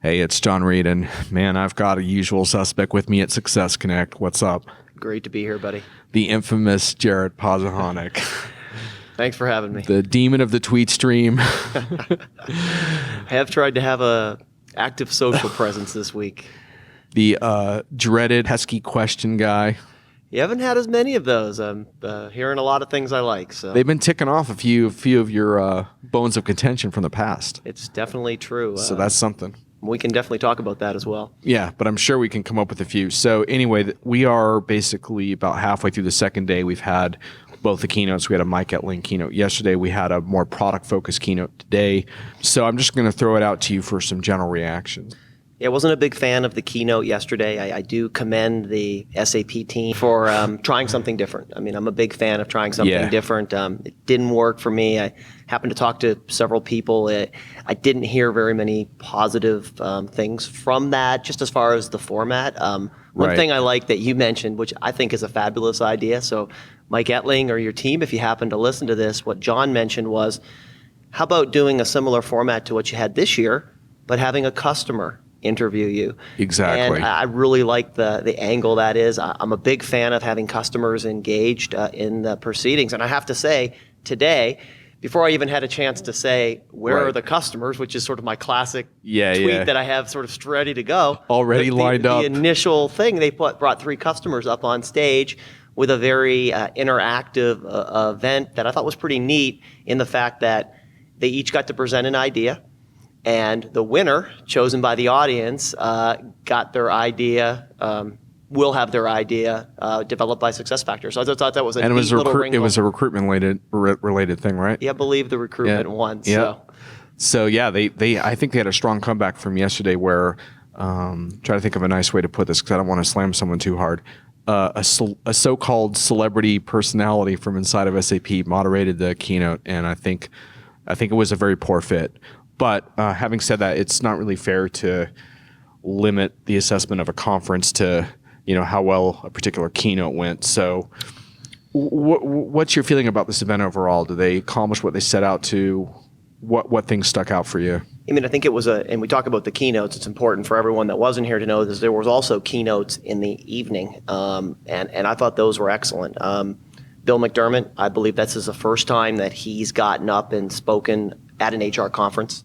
Hey, it's Jon Reed, and man, I've got a usual suspect with me at SuccessConnect. What's up? Great to be here, buddy. The infamous Jarret Pazahanick. Thanks for having me. The demon of the tweet stream. I have tried to have a active social presence this week. The dreaded pesky question guy. You haven't had as many of those. I'm hearing a lot of things I like. So They've been ticking off a few of your bones of contention from the past. it's definitely true. So that's something. We can definitely talk about that as well. Yeah, but I'm sure we can come up with a few. So anyway, we are basically about halfway through the second day. We've had both the keynotes. We had a Mike Ettling keynote yesterday. We had a more product-focused keynote today. So I'm just going to throw it out to you for some general reactions. Yeah, I wasn't a big fan of the keynote yesterday. I do commend the SAP team for trying something different. I mean, I'm a big fan of trying something different. It didn't work for me. I happened to talk to several people. I didn't hear very many positive things from that, just as far as the format. One thing I like that you mentioned, which I think is a fabulous idea. So Mike Ettling or your team, if you happen to listen to this, what Jon mentioned was, how about doing a similar format to what you had this year, but having a customer interview you. Exactly. And I really like the angle that is. I'm a big fan of having customers engaged in the proceedings. And I have to say, today, before I even had a chance to say, where are the customers, which is sort of my classic tweet that I have sort of ready to go. Already lined up. The initial thing, they brought 3 customers up on stage with a very interactive event that I thought was pretty neat in the fact that they each got to present an idea. And the winner, chosen by the audience, got their idea, will have their idea developed by SuccessFactors. So I thought that was a neat little wrinkle. It was a recruitment related thing, right? Yeah, I believe the recruitment won. So yeah, I think they had a strong comeback from yesterday where, try to think of a nice way to put this because I don't want to slam someone too hard. A so-called celebrity personality from inside of SAP moderated the keynote, and I think it was a very poor fit. But having said that, it's not really fair to limit the assessment of a conference to, how well a particular keynote went. So what's your feeling about this event overall? Do they accomplish what they set out to? What things stuck out for you? I mean, I think it was and we talk about the keynotes, it's important for everyone that wasn't here to know that there was also keynotes in the evening. And I thought those were excellent. Bill McDermott, I believe this is the first time that he's gotten up and spoken at an HR conference.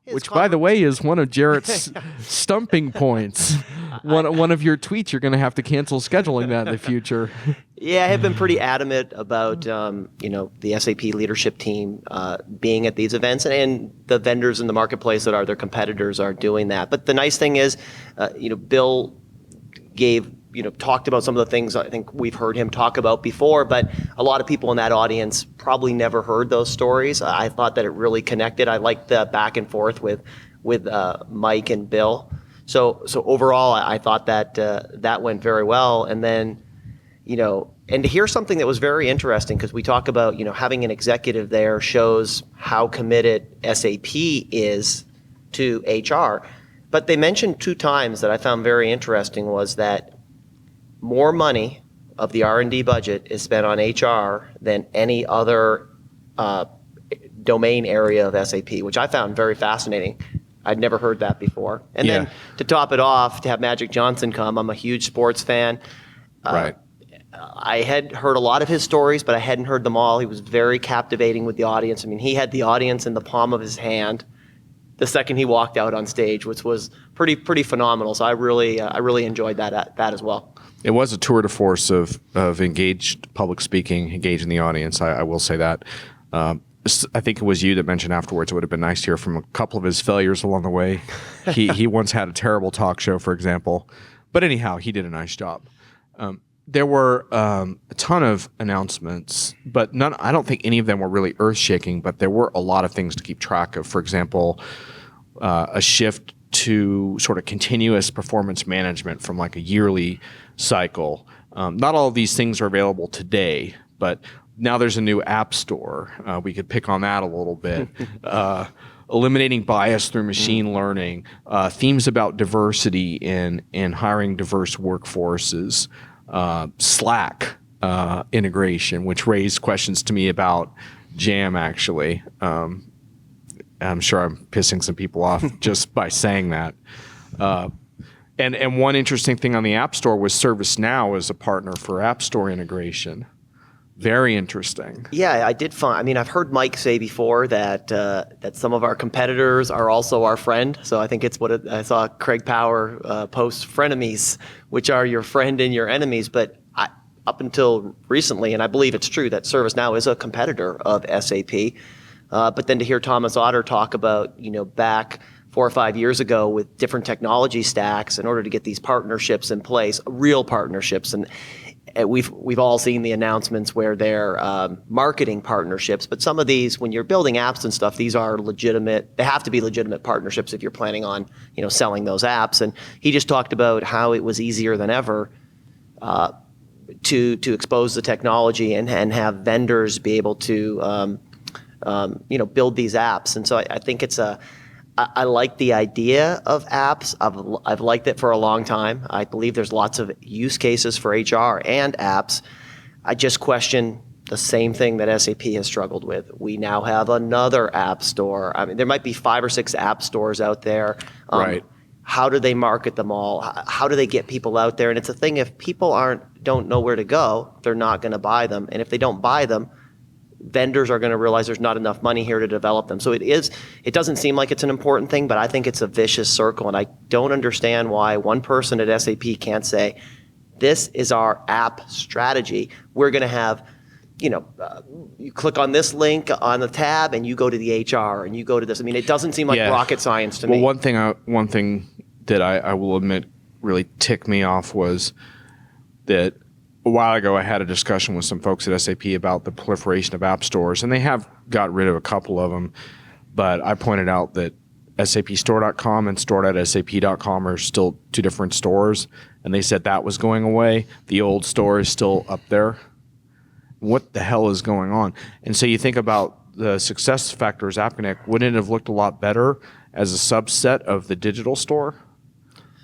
Which, by the way, is one of Jarret's stumping points. One of your tweets, you're going to have to cancel scheduling that in the future. Yeah, I have been pretty adamant about the SAP leadership team being at these events, and the vendors in the marketplace that are their competitors are doing that. But the nice thing is, Bill talked about some of the things I think we've heard him talk about before, but a lot of people in that audience probably never heard those stories. I thought that it really connected. I liked the back and forth with Mike and Bill. So overall, I thought that that went very well. And then, and to hear something that was very interesting, because we talk about, having an executive there shows how committed SAP is to HR. But they mentioned 2 times that I found very interesting was that more money of the R&D budget is spent on HR than any other domain area of SAP, which I found very fascinating. I'd never heard that before. And then to top it off, to have Magic Johnson come, I'm a huge sports fan. Right. I had heard a lot of his stories, but I hadn't heard them all. He was very captivating with the audience. I mean, he had the audience in the palm of his hand the second he walked out on stage, which was pretty phenomenal. So I really enjoyed that as well. It was a tour de force of engaged public speaking, engaging the audience. I will say that. I think it was you that mentioned afterwards it would have been nice to hear from a couple of his failures along the way. He once had a terrible talk show, for example. But anyhow, he did a nice job. There were a ton of announcements, but I don't think any of them were really earth-shaking, but there were a lot of things to keep track of. For example, a shift to sort of continuous performance management from like a yearly cycle. Not all of these things are available today, but now there's a new app store. We could pick on that a little bit. Eliminating bias through machine learning, themes about diversity in hiring diverse workforces, Slack integration, which raised questions to me about Jam, actually. I'm sure I'm pissing some people off just by saying that. And one interesting thing on the App Store was ServiceNow as a partner for App Store integration. Very interesting. Yeah, I did find. I mean, I've heard Mike say before that that some of our competitors are also our friend. So I think it's I saw Craig Power post frenemies, which are your friend and your enemies. But up until recently, and I believe it's true that ServiceNow is a competitor of SAP. But then to hear Thomas Otter talk about, back 4 or 5 years ago with different technology stacks in order to get these partnerships in place, real partnerships, and we've all seen the announcements where they're marketing partnerships, but some of these, when you're building apps and stuff, these are legitimate. They have to be legitimate partnerships if you're planning on, selling those apps. And he just talked about how it was easier than ever to expose the technology and have vendors be able to build these apps. And so I think I like the idea of apps. I've liked it for a long time. I believe there's lots of use cases for HR and apps. I just question the same thing that SAP has struggled with. We now have another app store. I mean, there might be 5 or 6 app stores out there. Right. How do they market them all? How do they get people out there? And it's a thing, if people don't know where to go, they're not going to buy them. And if they don't buy them, vendors are going to realize there's not enough money here to develop them. So it doesn't seem like it's an important thing, but I think it's a vicious circle. And I don't understand why one person at SAP can't say, this is our app strategy. We're going to have, you click on this link on the tab and you go to the HR and you go to this. I mean, it doesn't seem like rocket science to me. Well, one thing that I will admit really ticked me off was that a while ago, I had a discussion with some folks at SAP about the proliferation of app stores, and they have got rid of a couple of them. But I pointed out that SAPstore.com and store.sap.com are still 2 different stores, and they said that was going away. The old store is still up there. What the hell is going on? And so you think about the SuccessFactors App Connect, wouldn't it have looked a lot better as a subset of the digital store,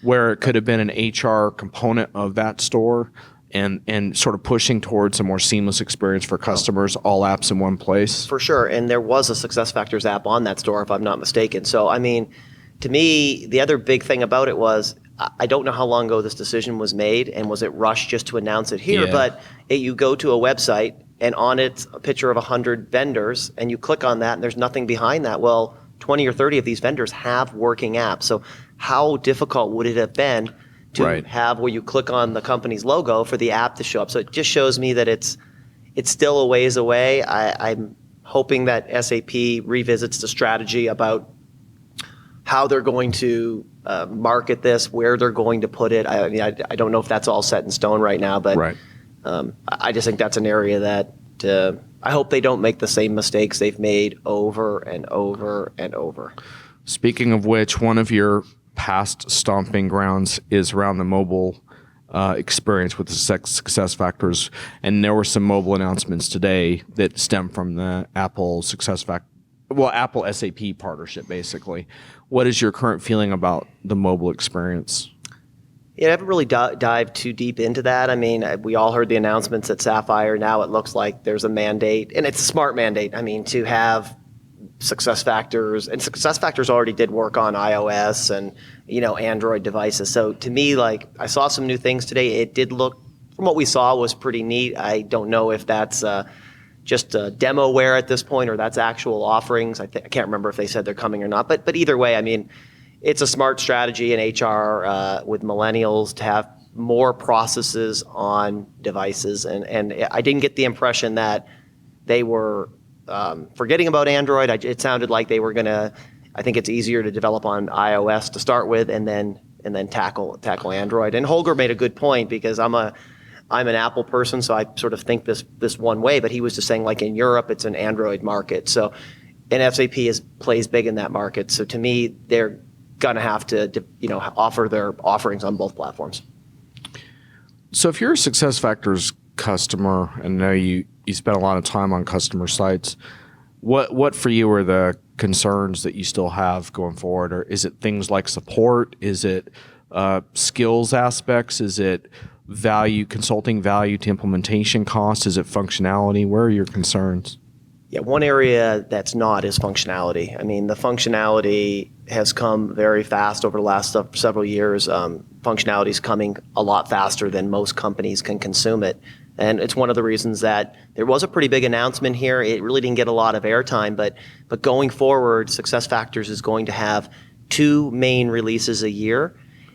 where it could have been an HR component of that store? And sort of pushing towards a more seamless experience for customers, all apps in one place. For sure, and there was a SuccessFactors app on that store, if I'm not mistaken. So, I mean, to me, the other big thing about it was, I don't know how long ago this decision was made, and was it rushed just to announce it here, but you go to a website, and on it's a picture of 100 vendors, and you click on that, and there's nothing behind that. Well, 20 or 30 of these vendors have working apps. So how difficult would it have been to have where you click on the company's logo for the app to show up? So it just shows me that it's still a ways away. I'm hoping that SAP revisits the strategy about how they're going to market this, where they're going to put it. I mean, I don't know if that's all set in stone right now, but I just think that's an area that I hope they don't make the same mistakes they've made over and over and over. Speaking of which, one of your past stomping grounds is around the mobile experience with the SuccessFactors, and there were some mobile announcements today that stem from the Apple Apple SAP partnership, basically. What is your current feeling about the mobile experience? Yeah, I haven't really dived too deep into that. I mean, we all heard the announcements at Sapphire. Now it looks like there's a mandate, and it's a smart mandate. I mean, to have SuccessFactors, and SuccessFactors already did work on iOS and Android devices. So to me, like, I saw some new things today. It did look, from what we saw, was pretty neat. I don't know if that's just demoware at this point or that's actual offerings. I can't remember if they said they're coming or not. But either way, I mean, it's a smart strategy in HR with millennials to have more processes on devices, and I didn't get the impression that they were forgetting about Android. It sounded like they were gonna. I think it's easier to develop on iOS to start with, and then tackle Android. And Holger made a good point, because I'm an Apple person, so I sort of think this one way. But he was just saying, like, in Europe, it's an Android market. So, and SAP plays big in that market. So to me, they're gonna have to offer their offerings on both platforms. So if you're a SuccessFactors customer, and I know you spend a lot of time on customer sites, what for you are the concerns that you still have going forward? Or is it things like support? Is it skills aspects? Is it consulting value to implementation costs? Is it functionality? Where are your concerns? Yeah, one area that's not is functionality. I mean, the functionality has come very fast over the last several years. Functionality is coming a lot faster than most companies can consume it. And it's one of the reasons that there was a pretty big announcement here. It really didn't get a lot of airtime, but going forward, SuccessFactors is going to have 2 main releases a year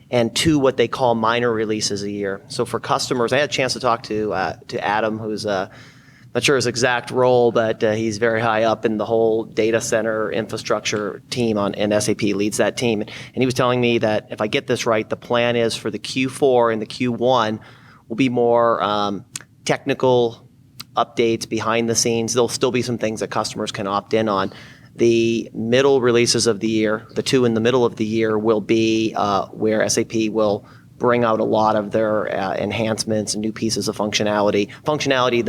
and 2 what they call minor releases a year. So for customers, I had a chance to talk to Adam, who's not sure his exact role, but he's very high up in the whole data center infrastructure team and SAP leads that team. And he was telling me that if I get this right, the plan is for the Q4 and the Q1 will be more technical updates behind the scenes. There'll still be some things that customers can opt in on. The middle releases of the year, the 2 in the middle of the year, will be where SAP will bring out a lot of their enhancements and new pieces of functionality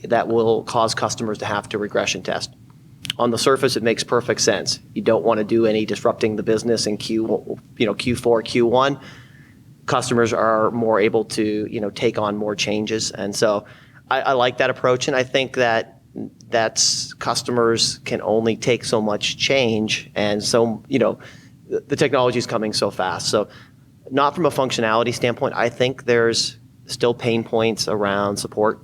that will cause customers to have to regression test. On the surface, it makes perfect sense. You don't want to do any disrupting the business in Q4, Q1. Customers are more able to, take on more changes, and so I like that approach. And I think that's customers can only take so much change, and so the technology is coming so fast. So, not from a functionality standpoint. I think there's still pain points around support.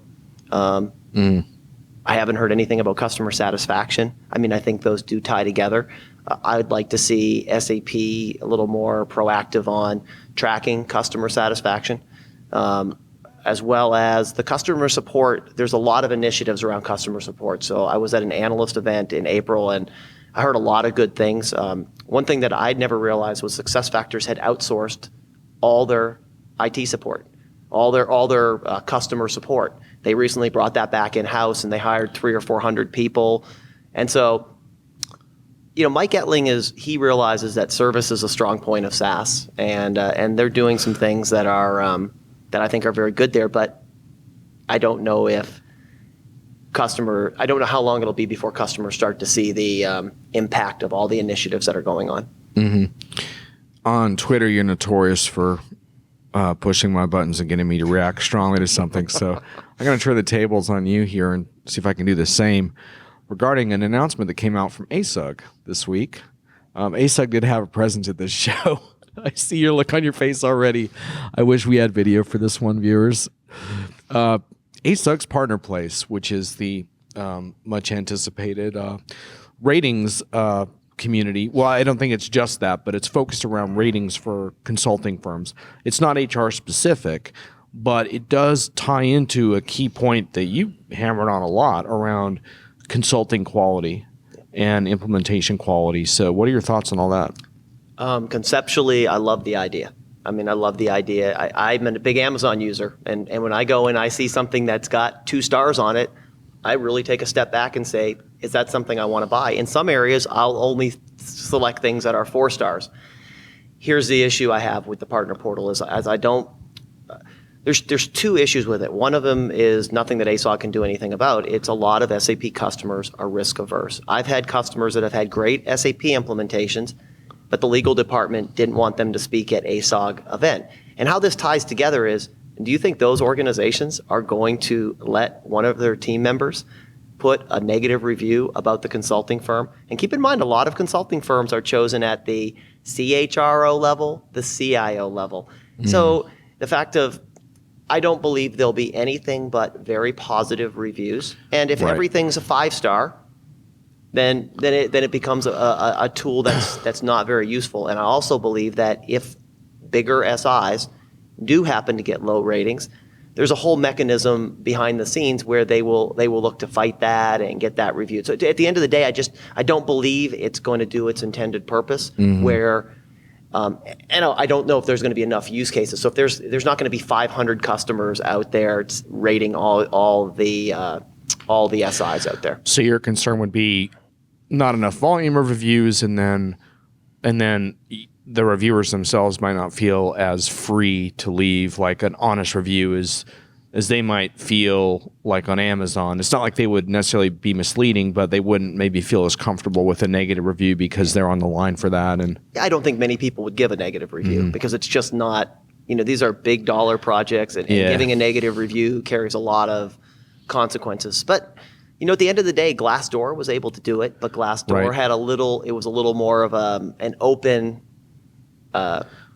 I haven't heard anything about customer satisfaction. I mean, I think those do tie together. I would like to see SAP a little more proactive on tracking customer satisfaction, as well as the customer support. There's a lot of initiatives around customer support. So I was at an analyst event in April, and I heard a lot of good things. One thing that I'd never realized was SuccessFactors had outsourced all their IT support, all their customer support. They recently brought that back in-house, and they hired 300 or 400 people. And so, Mike Ettling he realizes that service is a strong point of SaaS, and they're doing some things that are that I think are very good there. But I don't know I don't know how long it'll be before customers start to see the impact of all the initiatives that are going on. Mm-hmm. On Twitter, you're notorious for pushing my buttons and getting me to react strongly to something. So I'm going to turn the tables on you here and see if I can do the same regarding an announcement that came out from ASUG this week. ASUG did have a presence at this show. I see your look on your face already. I wish we had video for this one, viewers. ASUG's Partner Place, which is the much anticipated ratings community. Well, I don't think it's just that, but it's focused around ratings for consulting firms. It's not HR specific, but it does tie into a key point that you hammered on a lot around consulting quality and implementation quality. So what are your thoughts on all that? Conceptually, I love the idea. I mean, I love the idea. I'm a big Amazon user, and when I go and I see something that's got 2 stars on it, I really take a step back and say, is that something I want to buy? In some areas, I'll only select things that are 4 stars. Here's the issue I have with the partner portal is as I don't, there's 2 issues with it. One of them is nothing that ASOG can do anything about. It's a lot of SAP customers are risk averse. I've had customers that have had great SAP implementations, but the legal department didn't want them to speak at ASOG event. And how this ties together is, do you think those organizations are going to let one of their team members put a negative review about the consulting firm? And keep in mind, a lot of consulting firms are chosen at the CHRO level, the CIO level. So the fact of, I don't believe there'll be anything but very positive reviews. And if everything's a 5-star, then it becomes a tool that's not very useful. And I also believe that if bigger SIs do happen to get low ratings, there's a whole mechanism behind the scenes where they will look to fight that and get that reviewed. So at the end of the day, I don't believe it's going to do its intended purpose. Where and I don't know if there's going to be enough use cases. So if there's not going to be 500 customers out there rating all the SIs out there. So your concern would be not enough volume of reviews, and then the reviewers themselves might not feel as free to leave like an honest review as they might feel like on Amazon. It's not like they would necessarily be misleading, but they wouldn't maybe feel as comfortable with a negative review because they're on the line for that. And I don't think many people would give a negative review because it's just not, these are big dollar projects, and giving a negative review carries a lot of consequences. But at the end of the day, Glassdoor was able to do it, but Glassdoor had it was a little more of an open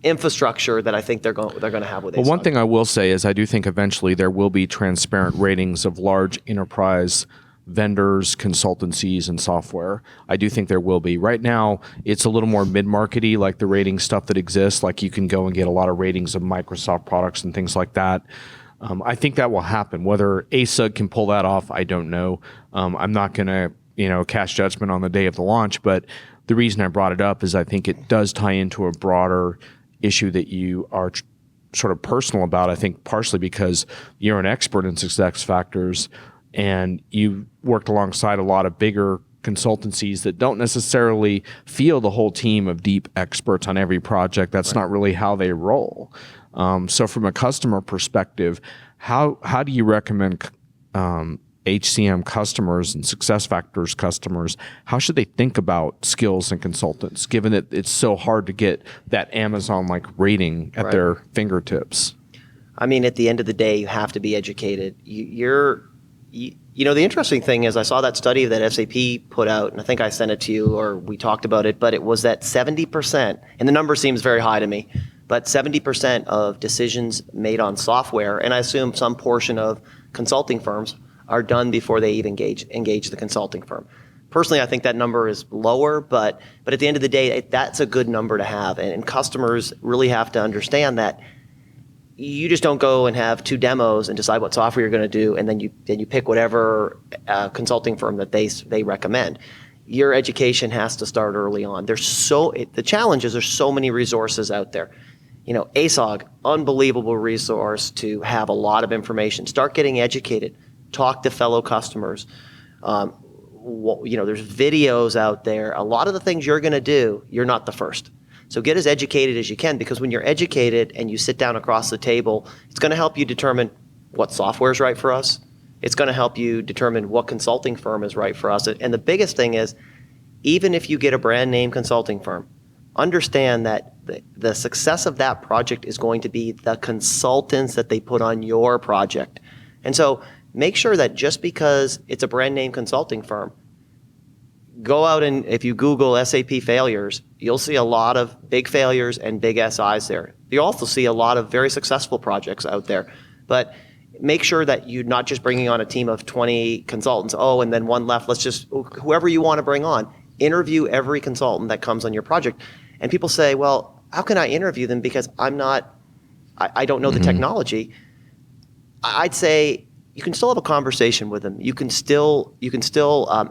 infrastructure that I think they're going to have with ASUG. Well, one thing I will say is I do think eventually there will be transparent ratings of large enterprise vendors, consultancies, and software. I do think there will be. Right now, it's a little more mid-markety, like the rating stuff that exists. Like you can go and get a lot of ratings of Microsoft products and things like that. I think that will happen. Whether ASUG can pull that off, I don't know. I'm not going to, cast judgment on the day of the launch, but the reason I brought it up is I think it does tie into a broader issue that you are sort of personal about. I think partially because you're an expert in SuccessFactors and you worked alongside a lot of bigger consultancies that don't necessarily feel the whole team of deep experts on every project. That's not really how they roll. So from a customer perspective, how do you recommend HCM customers and SuccessFactors customers, how should they think about skills and consultants, given that it's so hard to get that Amazon-like rating at their fingertips? I mean, at the end of the day, you have to be educated. The interesting thing is I saw that study that SAP put out, and I think I sent it to you or we talked about it, but it was that 70%, and the number seems very high to me, but 70% of decisions made on software, and I assume some portion of consulting firms, are done before they even engage the consulting firm. Personally, I think that number is lower, but at the end of the day, that's a good number to have. And customers really have to understand that you just don't go and have 2 demos and decide what software you're going to do, and then you pick whatever consulting firm that they recommend. Your education has to start early on. The challenge is there's so many resources out there. ASUG, unbelievable resource to have a lot of information. Start getting educated. Talk to fellow customers. There's videos out there. A lot of the things you're going to do, you're not the first. So get as educated as you can, because when you're educated and you sit down across the table, it's going to help you determine what software is right for us. It's going to help you determine what consulting firm is right for us. And the biggest thing is, even if you get a brand name consulting firm, understand that the success of that project is going to be the consultants that they put on your project. And so make sure that just because it's a brand name consulting firm, go out and if you Google SAP failures, you'll see a lot of big failures and big SIs there. You also see a lot of very successful projects out there. But make sure that you're not just bringing on a team of 20 consultants, and then one left. Let's just, whoever you want to bring on, interview every consultant that comes on your project. And people say, well, how can I interview them because I don't know the technology. I'd say, you can still have a conversation with them. You can still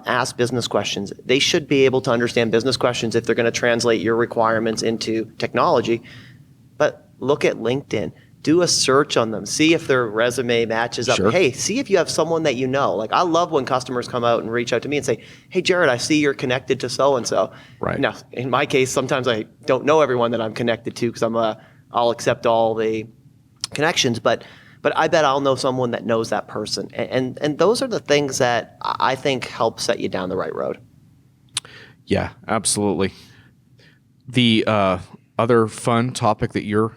ask business questions. They should be able to understand business questions if they're going to translate your requirements into technology. But look at LinkedIn. Do a search on them. See if their resume matches up. Sure. Hey, see if you have someone that you know. Like I love when customers come out and reach out to me and say, hey, Jarret, I see you're connected to so-and-so. Right. Now, in my case, sometimes I don't know everyone that I'm connected to because I'll accept all the connections. But I bet I'll know someone that knows that person. And those are the things that I think help set you down the right road. Yeah, absolutely. The other fun topic that you're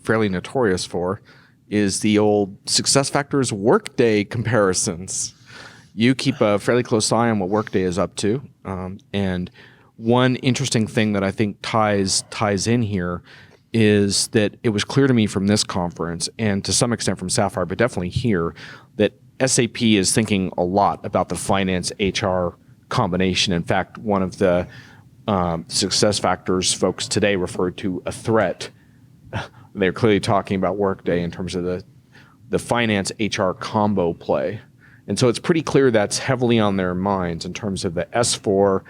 fairly notorious for is the old SuccessFactors Workday comparisons. You keep a fairly close eye on what Workday is up to. And one interesting thing that I think ties in here is that it was clear to me from this conference, and to some extent from Sapphire, but definitely here, that SAP is thinking a lot about the finance HR combination. In fact, one of the SuccessFactors folks today referred to a threat. They're clearly talking about Workday in terms of the finance HR combo play. And so it's pretty clear that's heavily on their minds in terms of the S4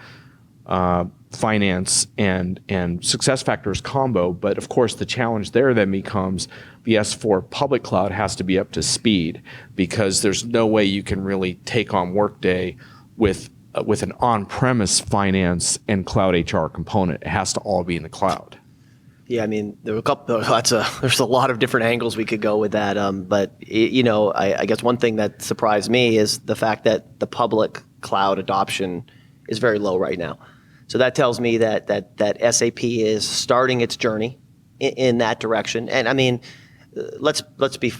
finance and SuccessFactors combo. But of course, the challenge there then becomes the S4 public cloud has to be up to speed, because there's no way you can really take on Workday with an on-premise finance and cloud HR component. It has to all be in the cloud. Yeah, I mean, there's a lot of different angles we could go with that. But I guess one thing that surprised me is the fact that the public cloud adoption is very low right now. So that tells me that SAP is starting its journey in that direction. And I mean, let's be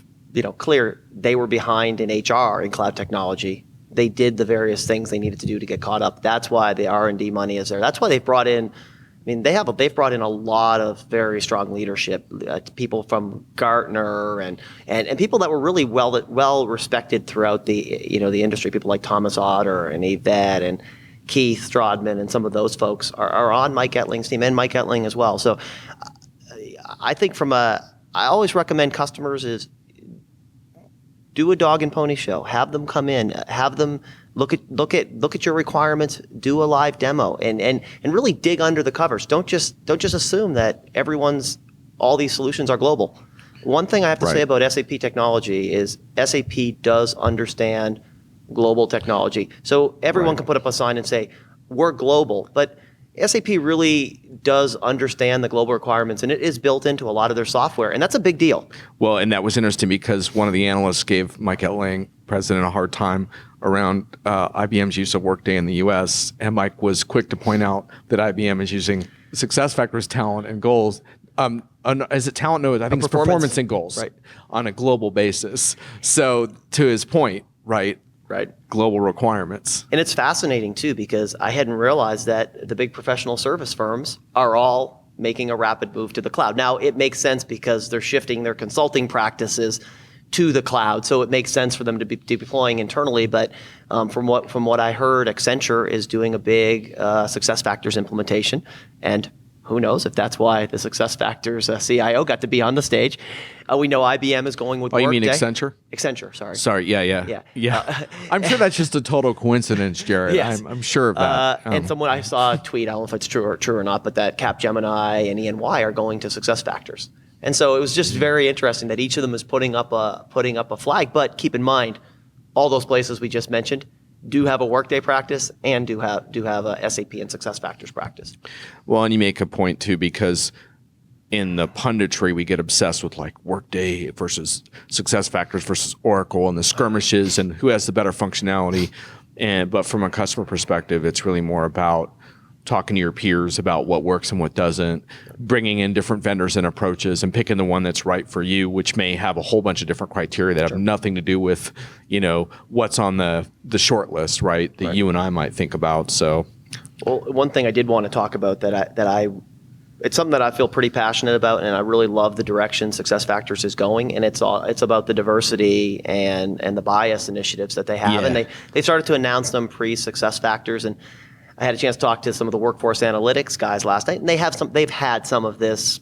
clear. They were behind in HR in cloud technology they did the various things they needed to do to get caught up. That's why the R&D money is there. That's why they've brought in, they've brought in a lot of very strong leadership, people from Gartner and people that were really well respected throughout the industry. People like Thomas Otter and Yvette and Keith Strodman and some of those folks are on Mike Ettling's team, and Mike Ettling as well. So I think I always recommend customers is do a dog and pony show. Have them come in. Have them look at your requirements. Do a live demo and really dig under the covers. Don't just assume that all these solutions are global. One thing I have to say about SAP technology is SAP does understand global technology. So everyone can put up a sign and say we're global, but SAP really does understand the global requirements, and it is built into a lot of their software, and that's a big deal. Well, and that was interesting because one of the analysts gave Mike Ettling, president, a hard time around IBM's use of Workday in the U.S., and Mike was quick to point out that IBM is using SuccessFactors talent and goals. Is it talent? No, I think it's performance and goals on a global basis. So to his point, right, global requirements. And it's fascinating too, because I hadn't realized that the big professional service firms are all making a rapid move to the cloud. Now it makes sense because they're shifting their consulting practices to the cloud. So it makes sense for them to be deploying internally. But from what I heard, Accenture is doing a big SuccessFactors implementation, and who knows if that's why the SuccessFactors CIO got to be on the stage. We know IBM is going with Workday. Oh, you mean Accenture? Accenture, sorry. Sorry, yeah. I'm sure that's just a total coincidence, Jarret. Yes. I'm sure of that. And someone I saw a tweet, I don't know if it's true or not, but that Capgemini and EY are going to SuccessFactors. And so it was just very interesting that each of them is putting up a flag. But keep in mind, all those places we just mentioned do have a Workday practice and do have a SAP and SuccessFactors practice. Well, and you make a point too, because in the punditry we get obsessed with like Workday versus SuccessFactors versus Oracle and the skirmishes and who has the better functionality. But from a customer perspective, it's really more about talking to your peers about what works and what doesn't, bringing in different vendors and approaches and picking the one that's right for you, which may have a whole bunch of different criteria that have nothing to do with, what's on the short list, right? That you and I might think about. So, well, one thing I did want to talk about it's something that I feel pretty passionate about, and I really love the direction SuccessFactors is going, and it's about the diversity and the bias initiatives that they have, and they started to announce them pre-SuccessFactors, and I had a chance to talk to some of the workforce analytics guys last night, and they've had some of this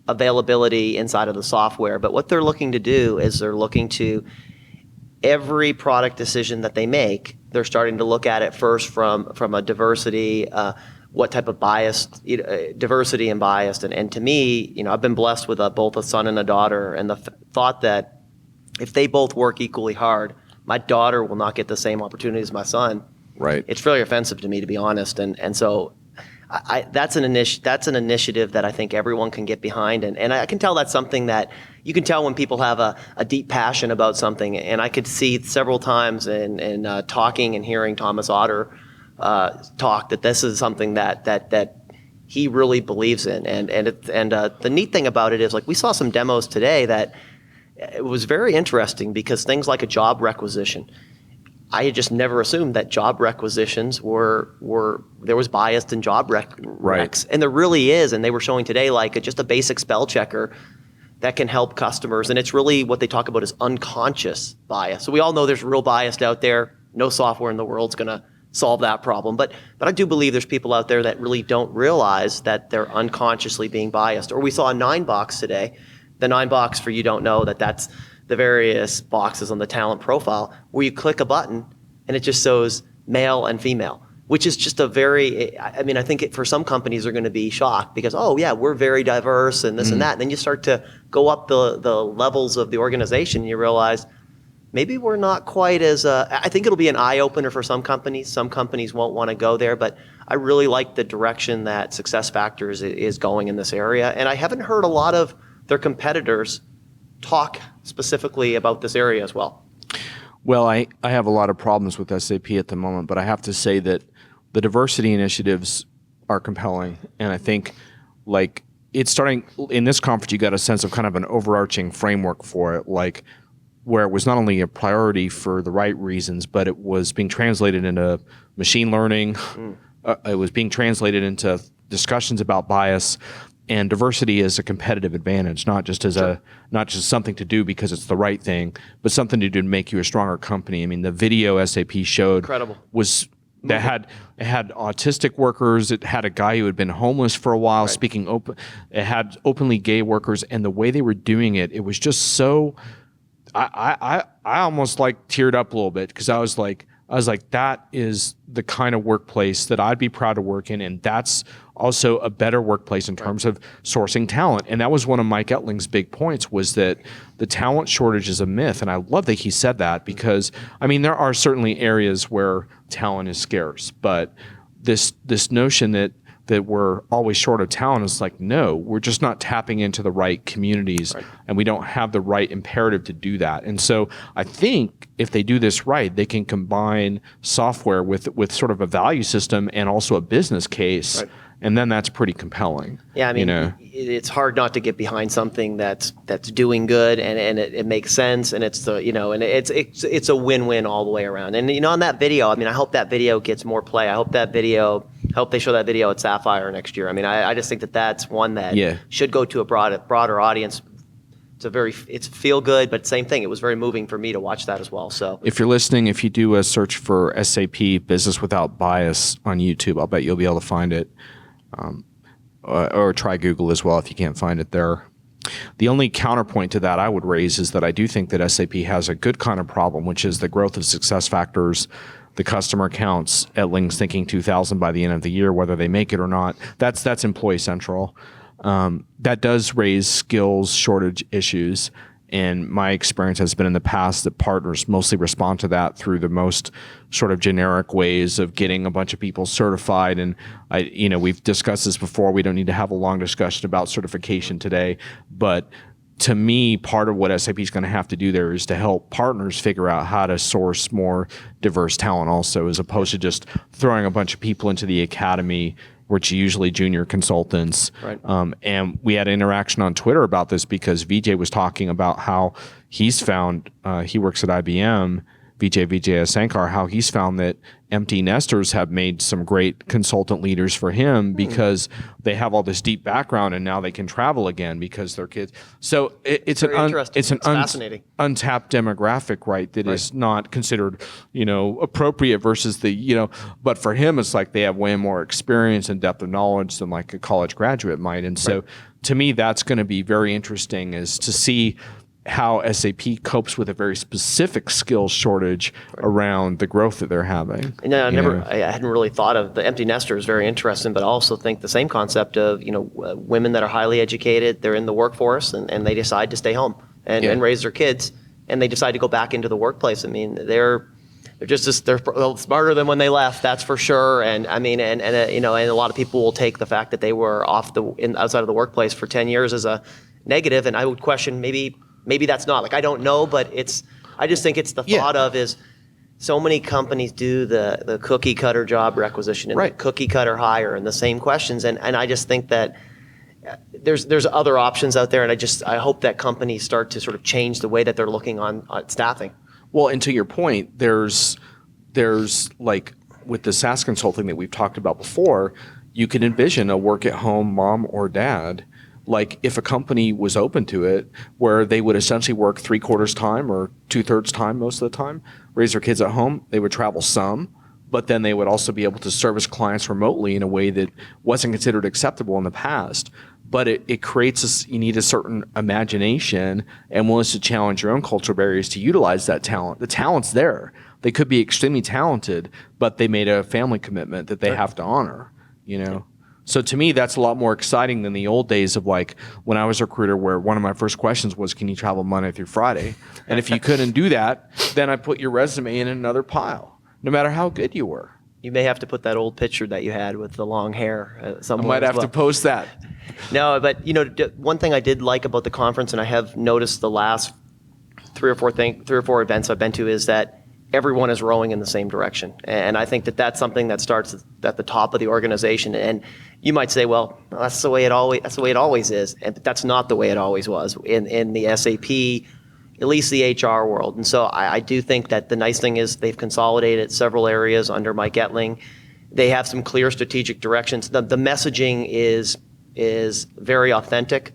availability inside of the software. But what they're looking to do is they're looking to every product decision that they make, they're starting to look at it first from a diversity, what type of bias, diversity and bias. And to me, I've been blessed with both a son and a daughter, and the thought that if they both work equally hard, my daughter will not get the same opportunity as my son. Right. It's fairly offensive to me, to be honest, and so that's an initiative that I think everyone can get behind, and I can tell that's something that you can tell when people have a deep passion about something, and I could see several times in talking and hearing Thomas Otter talk that this is something that he really believes in, and the neat thing about it is, like, we saw some demos today that it was very interesting, because things like a job requisition, I had just never assumed that job requisitions there was bias in job recs, and there really is. And they were showing today just a basic spell checker that can help customers, and it's really what they talk about is unconscious bias. So we all know there's real bias out there. No software in the world's going to solve that problem, but I do believe there's people out there that really don't realize that they're unconsciously being biased. Or we saw a 9-box today. The 9-box, for you don't know, that's the various boxes on the talent profile where you click a button and it just shows male and female, which is just I think for some companies are going to be shocked because, oh yeah, we're very diverse and this and that. And then you start to go up the levels of the organization and you realize maybe we're not quite as, I think it'll be an eye opener for some companies. Some companies won't want to go there, but I really like the direction that SuccessFactors is going in this area. And I haven't heard a lot of their competitors talk specifically about this area as well. Well, I have a lot of problems with SAP at the moment, but I have to say that the diversity initiatives are compelling. And I think it's starting in this conference, you got a sense of kind of an overarching framework for it. Like where it was not only a priority for the right reasons, but it was being translated into machine learning. It was being translated into discussions about bias and diversity as a competitive advantage, not just as not just something to do because it's the right thing, but something to do to make you a stronger company. I mean, the video SAP showed was that it had autistic workers. It had a guy who had been homeless for a while speaking open. It had openly gay workers, and the way they were doing it, it was just so. I almost like teared up a little bit because I was like, that is the kind of workplace that I'd be proud to work in, and that's also a better workplace in terms of sourcing talent. And that was one of Mike Ettling's big points, was that the talent shortage is a myth. And I love that he said that, because I mean, there are certainly areas where talent is scarce, but this notion that we're always short of talent is like, no, we're just not tapping into the right communities, and we don't have the right imperative to do that. And so I think if they do this right, they can combine software with sort of a value system and also a business case. And then that's pretty compelling. Yeah, I mean, it's hard not to get behind something that's doing good, and it makes sense, and it's it's a win-win all the way around. And on that video, I mean, I hope that video gets more play. I hope they show that video at Sapphire next year. I mean, I just think that's one that should go to a broader audience. It's feel good, but same thing. It was very moving for me to watch that as well. So if you're listening, if you do a search for SAP Business Without Bias on YouTube, I'll bet you'll be able to find it. Or try Google as well if you can't find it there. The only counterpoint to that I would raise is that I do think that SAP has a good kind of problem, which is the growth of SuccessFactors, the customer accounts. Ettling's thinking 2,000 by the end of the year, whether they make it or not. That's Employee Central. That does raise skills shortage issues. And my experience has been in the past that partners mostly respond to that through the most sort of generic ways of getting a bunch of people certified. And we've discussed this before. We don't need to have a long discussion about certification today. But to me, part of what SAP is going to have to do there is to help partners figure out how to source more diverse talent also, as opposed to just throwing a bunch of people into the academy, which are usually junior consultants. And we had an interaction on Twitter about this because Vijay was talking about how he's found, he works at IBM, Vijay Sankar, how he's found that empty nesters have made some great consultant leaders for him because they have all this deep background and now they can travel again because their kids. So it's an fascinating untapped demographic, right? That is not considered, appropriate versus but for him, it's like they have way more experience and depth of knowledge than like a college graduate might. And so to me, that's going to be very interesting, is to see how SAP copes with a very specific skills shortage around the growth that they're having. And I hadn't really thought of the empty nester is very interesting, but I also think the same concept of, women that are highly educated, they're in the workforce and they decide to stay home and raise their kids, and they decide to go back into the workplace. I mean, they're smarter than when they left, that's for sure. And I mean, and a lot of people will take the fact that they were outside of the workplace for 10 years as a negative, and I would question maybe that's not, like, I don't know, but I just think it's the thought of is so many companies do the cookie cutter job requisition and the cookie cutter hire and the same questions. And I just think that there's other options out there. And I hope that companies start to sort of change the way that they're looking on staffing. Well, and to your point, there's like with the SaaS consulting that we've talked about before, you can envision a work at home mom or dad. Like if a company was open to it, where they would essentially work 3/4 time or 2/3 time most of the time, raise their kids at home, they would travel some, but then they would also be able to service clients remotely in a way that wasn't considered acceptable in the past. But it creates you need a certain imagination and willingness to challenge your own cultural barriers to utilize that talent. The talent's there. They could be extremely talented, but they made a family commitment that they have to honor, So to me, that's a lot more exciting than the old days of like when I was a recruiter, where one of my first questions was, can you travel Monday through Friday? And if you couldn't do that, then I put your resume in another pile, no matter how good you were. You may have to put that old picture that you had with the long hair somewhere. I might have to post that. No, but one thing I did like about the conference, and I have noticed the last three or four events I've been to, is that everyone is rowing in the same direction. And I think that's something that starts at the top of the organization. And you might say, well, that's the way it always is. And that's not the way it always was. In the SAP at least the HR world. And so I do think that the nice thing is they've consolidated several areas under Mike Ettling. They have some clear strategic directions. The messaging is very authentic.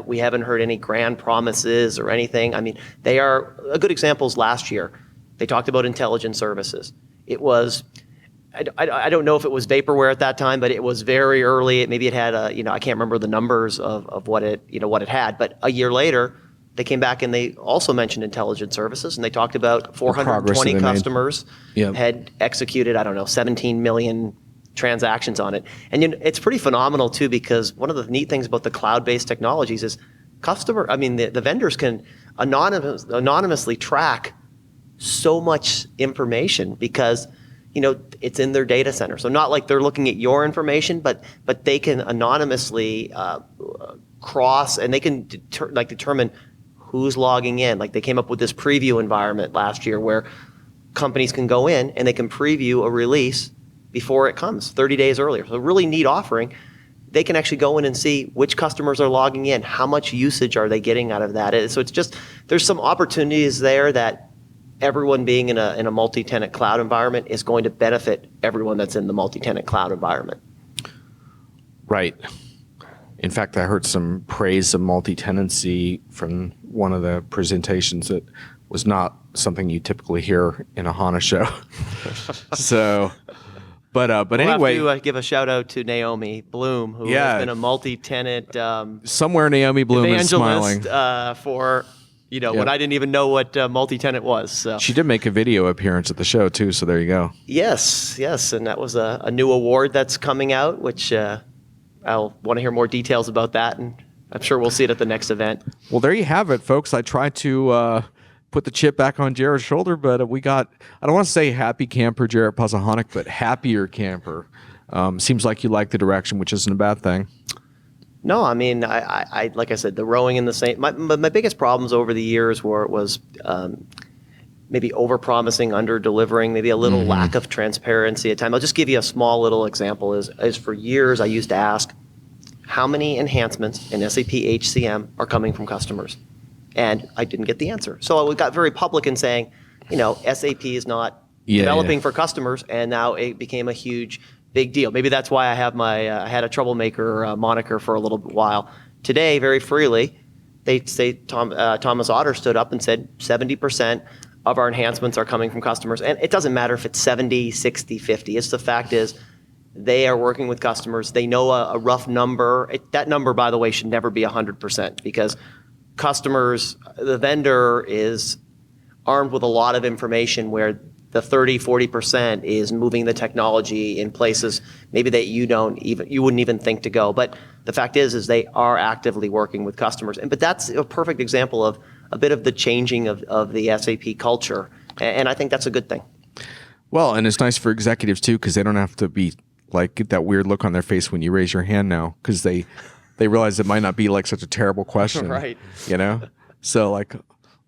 We haven't heard any grand promises or anything. I mean, they are a good example is last year. They talked about intelligence services. It was, I don't know if it was vaporware at that time, but it was very early. Maybe it had I can't remember the numbers of what it had. But a year later, they came back and they also mentioned intelligence services, and they talked about 420 customers had executed, 17 million transactions on it. And it's pretty phenomenal too, because one of the neat things about the cloud-based technologies is the vendors can anonymously track so much information because it's in their data center. So not like they're looking at your information, but they can anonymously cross, and they can determine who's logging in. Like they came up with this preview environment last year where companies can go in and they can preview a release before it comes 30 days earlier. So a really neat offering. They can actually go in and see which customers are logging in, how much usage are they getting out of that. So it's just, there's some opportunities there that everyone being in a multi-tenant cloud environment is going to benefit everyone that's in the multi-tenant cloud environment. Right. In fact, I heard some praise of multi-tenancy from one of the presentations that was not something you typically hear in a HANA show. So, but anyway. We'll have to give a shout out to Naomi Bloom, who has been a multi-tenant somewhere Naomi Bloom is smiling. For when I didn't even know what multi-tenant was. So. She did make a video appearance at the show too, so there you go. Yes, and that was a new award that's coming out, which I'll want to hear more details about that, and I'm sure we'll see it at the next event. Well, there you have it, folks. I tried to put the chip back on Jarret's shoulder, but we got, I don't want to say happy camper Jarret Pazahanick, but happier camper. Seems like you like the direction, which isn't a bad thing. No, I mean, I like I said, the rowing in the same. My biggest problems over the years was maybe over-promising, under-delivering, maybe a little lack of transparency at times. I'll just give you a small little example. Is for years I used to ask, how many enhancements in SAP HCM are coming from customers? And I didn't get the answer. So I got very public in saying, SAP is not developing for customers, and now it became a huge big deal. Maybe that's why I have I had a troublemaker moniker for a little while. Today, very freely, they say Thomas Otter stood up and said 70% of our enhancements are coming from customers. And it doesn't matter if it's 70, 60, 50. The fact is they are working with customers. They know a rough number. That number, by the way, should never be 100% because customers, the vendor is armed with a lot of information where the 30, 40% is moving the technology in places maybe that you wouldn't even think to go. But the fact is they are actively working with customers. But that's a perfect example of a bit of the changing of the SAP culture. And I think that's a good thing. Well, and it's nice for executives too, because they don't have to be like get that weird look on their face when you raise your hand now, because they realize it might not be like such a terrible question. Right. So like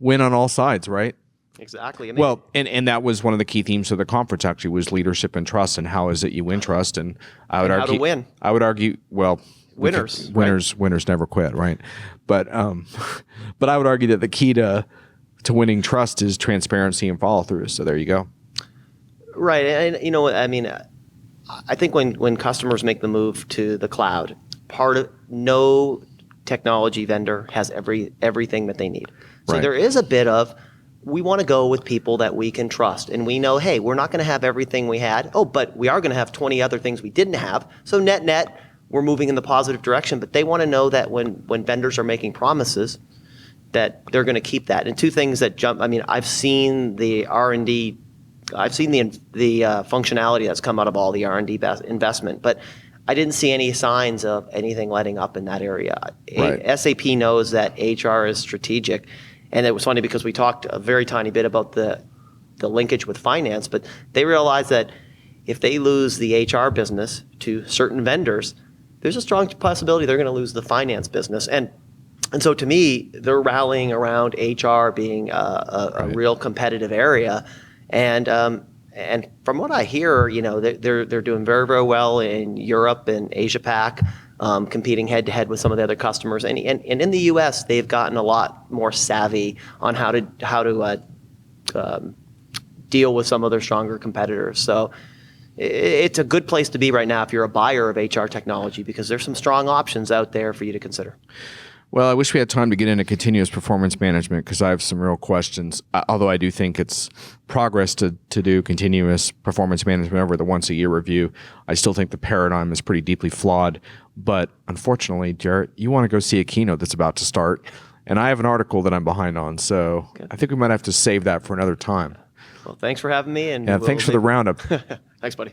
win on all sides, right? Exactly. Well, and that was one of the key themes of the conference actually was leadership and trust, and how is it you win trust, and I would argue how to win. I would argue, well, winners never quit, right? But but I would argue that the key to winning trust is transparency and follow through. So there you go. Right, and I think when customers make the move to the cloud, no technology vendor has everything that they need. So there is a bit of, we want to go with people that we can trust. And we know, hey, we're not going to have everything we had. Oh, but we are going to have 20 other things we didn't have. So net, we're moving in the positive direction. But they want to know that when vendors are making promises, that they're going to keep that. And two things that jump, I've seen the R&D, I've seen the functionality that's come out of all the R&D investment. But I didn't see any signs of anything letting up in that area. Right. SAP knows that HR is strategic. And it was funny because we talked a very tiny bit about the linkage with finance, but they realize that if they lose the HR business to certain vendors, there's a strong possibility they're going to lose the finance business. And so to me, they're rallying around HR being a real competitive area. And from what I hear, they're doing very, very well in Europe and Asia Pac. competing head to head with some of the other customers. And in the U.S., they've gotten a lot more savvy on how to deal with some of their stronger competitors. So it's a good place to be right now if you're a buyer of HR technology, because there's some strong options out there for you to consider. Well, I wish we had time to get into continuous performance management because I have some real questions. Although I do think it's progress to do continuous performance management over the once-a-year review. I still think the paradigm is pretty deeply flawed. But unfortunately, Jarret, you want to go see a keynote that's about to start, and I have an article that I'm behind on. So good. I think we might have to save that for another time. Well, thanks for having me. And thanks for the roundup. Thanks, buddy.